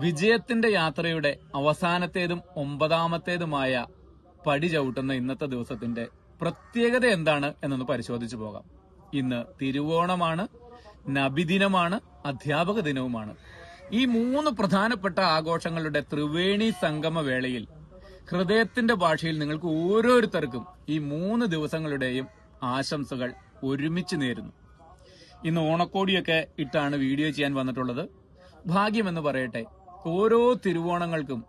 വിജയത്തിന്റെ യാത്രയുടെ അവസാനത്തേതും 9ാമത്തേതുമായ പടി ചവിട്ടുന്ന ഇന്നത്തെ ദിവസത്തിന്റെ പ്രത്യേകത എന്താണ് എന്നൊന്ന് പരിശോധിച്ചു പോകാം. ഇന്ന് തിരുവോണമാണ്, നബിദിനമാണ്, അധ്യാപക ദിനവുമാണ്. ഈ 3 പ്രധാനപ്പെട്ട ആഘോഷങ്ങളുടെ ത്രിവേണി സംഗമ വേളയിൽ ഹൃദയത്തിന്റെ ഭാഷയിൽ നിങ്ങൾക്ക് ഓരോരുത്തർക്കും ഈ 3 ദിവസങ്ങളുടെയും ആശംസകൾ ഒരുമിച്ച് നേരുന്നു. ഇന്ന് ഓണക്കോടിയൊക്കെ ഇട്ടാണ് വീഡിയോ ചെയ്യാൻ വന്നിട്ടുള്ളത്. ഭാഗ്യമെന്ന് പറയട്ടെ, ഓരോ തിരുവോണങ്ങൾക്കും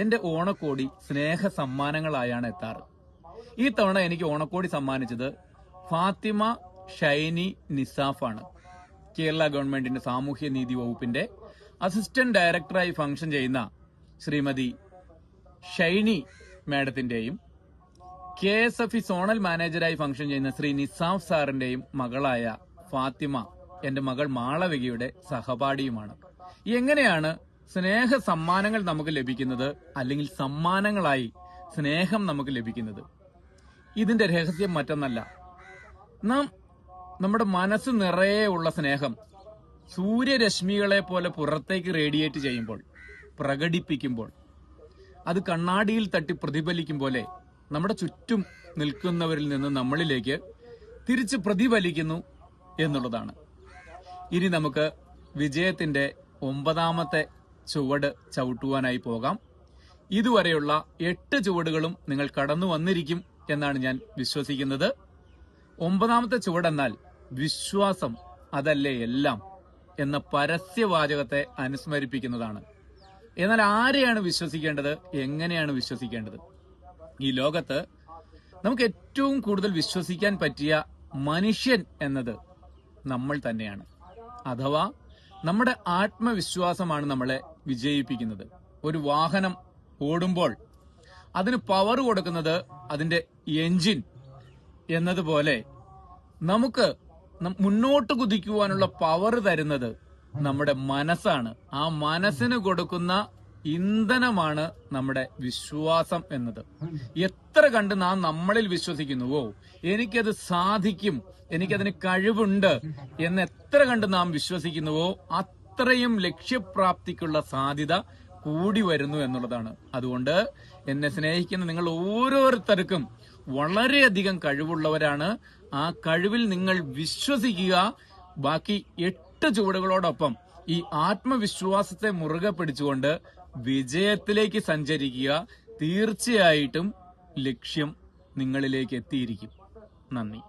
എന്റെ ഓണക്കോടി സ്നേഹ സമ്മാനങ്ങളായാണ് എത്താറ്. ഈ തവണ എനിക്ക് ഓണക്കോടി സമ്മാനിച്ചത് ഫാത്തിമ ഷൈനി നിസാഫാണ്. കേരള ഗവൺമെന്റിന്റെ സാമൂഹ്യ നീതി വകുപ്പിന്റെ അസിസ്റ്റന്റ് ഡയറക്ടറായി ഫംഗ്ഷൻ ചെയ്യുന്ന ശ്രീമതി ഷൈനി മാഡത്തിന്റെയും KSFE സോണൽ മാനേജരായി ഫംഗ്ഷൻ ചെയ്യുന്ന ശ്രീ നിസാഫ് സാറിന്റെയും മകളായ ഫാത്തിമ എന്റെ മകൾ മാളവികയുടെ സഹപാഠിയുമാണ്. എങ്ങനെയാണ് സ്നേഹ സമ്മാനങ്ങൾ നമുക്ക് ലഭിക്കുന്നത്, അല്ലെങ്കിൽ സമ്മാനങ്ങളായി സ്നേഹം നമുക്ക് ലഭിക്കുന്നത്? ഇതിന്റെ രഹസ്യം മറ്റൊന്നല്ല. നമ്മുടെ മനസ്സ് നിറയെ ഉള്ള സ്നേഹം സൂര്യരശ്മികളെ പോലെ പുറത്തേക്ക് റേഡിയേറ്റ് ചെയ്യുമ്പോൾ, പ്രകടിപ്പിക്കുമ്പോൾ, അത് കണ്ണാടിയിൽ തട്ടി പ്രതിഫലിക്കും പോലെ നമ്മുടെ ചുറ്റും നിൽക്കുന്നവരിൽ നിന്ന് നമ്മളിലേക്ക് തിരിച്ച് പ്രതിഫലിക്കുന്നു എന്നുള്ളതാണ്. ഇനി നമുക്ക് വിജയത്തിന്റെ 9ാമത്തെ ചുവട് ചവിട്ടുവാനായി പോകാം. ഇതുവരെയുള്ള 8 ചുവടുകളും നിങ്ങൾ കടന്നു വന്നിരിക്കും എന്നാണ് ഞാൻ വിശ്വസിക്കുന്നത്. 9ാമത്തെ ചുവടെന്നാൽ വിശ്വാസം അതല്ലേ എല്ലാം എന്ന പരസ്യവാചകത്തെ അനുസ്മരിപ്പിക്കുന്നതാണ്. എന്നാൽ ആരെയാണ് വിശ്വസിക്കേണ്ടത്, എങ്ങനെയാണ് വിശ്വസിക്കേണ്ടത്? ഈ ലോകത്ത് നമുക്ക് ഏറ്റവും കൂടുതൽ വിശ്വസിക്കാൻ പറ്റിയ മനുഷ്യൻ എന്നത് നമ്മൾ തന്നെയാണ്. അഥവാ നമ്മുടെ ആത്മവിശ്വാസമാണ് നമ്മളെ വിജയിപ്പിക്കുന്നത്. ഒരു വാഹനം ഓടുമ്പോൾ അതിന് പവർ കൊടുക്കുന്നത് അതിന്റെ എഞ്ചിൻ എന്നതുപോലെ നമുക്ക് മുന്നോട്ട് കുതിക്കുവാനുള്ള പവർ തരുന്നത് നമ്മുടെ മനസ്സാണ്. ആ മനസ്സിന് കൊടുക്കുന്ന ഇന്ധനമാണ് നമ്മുടെ വിശ്വാസം എന്നത്. എത്ര കണ്ട് നാം നമ്മളിൽ വിശ്വസിക്കുന്നുവോ, എനിക്കത് സാധിക്കും, എനിക്കതിന് കഴിവുണ്ട് എന്ന് എത്ര കണ്ട് നാം വിശ്വസിക്കുന്നുവോ അത്രയും ലക്ഷ്യപ്രാപ്തിക്കുള്ള സാധ്യത കൂടി വരുന്നു എന്നുള്ളതാണ്. അതുകൊണ്ട് എന്നെ സ്നേഹിക്കുന്ന നിങ്ങൾ ഓരോരുത്തർക്കും വളരെയധികം കഴിവുള്ളവരാണ്. ആ കഴിവിൽ നിങ്ങൾ വിശ്വസിക്കുക. ബാക്കി 8 ചുവടുകളോടൊപ്പം ഈ ആത്മവിശ്വാസത്തെ മുറുകെ പിടിച്ചുകൊണ്ട് വിജയത്തിലേക്ക് സഞ്ചരിക്കുക. തീർച്ചയായിട്ടും ലക്ഷ്യം നിങ്ങളിലേക്ക് എത്തിയിരിക്കും. നന്ദി.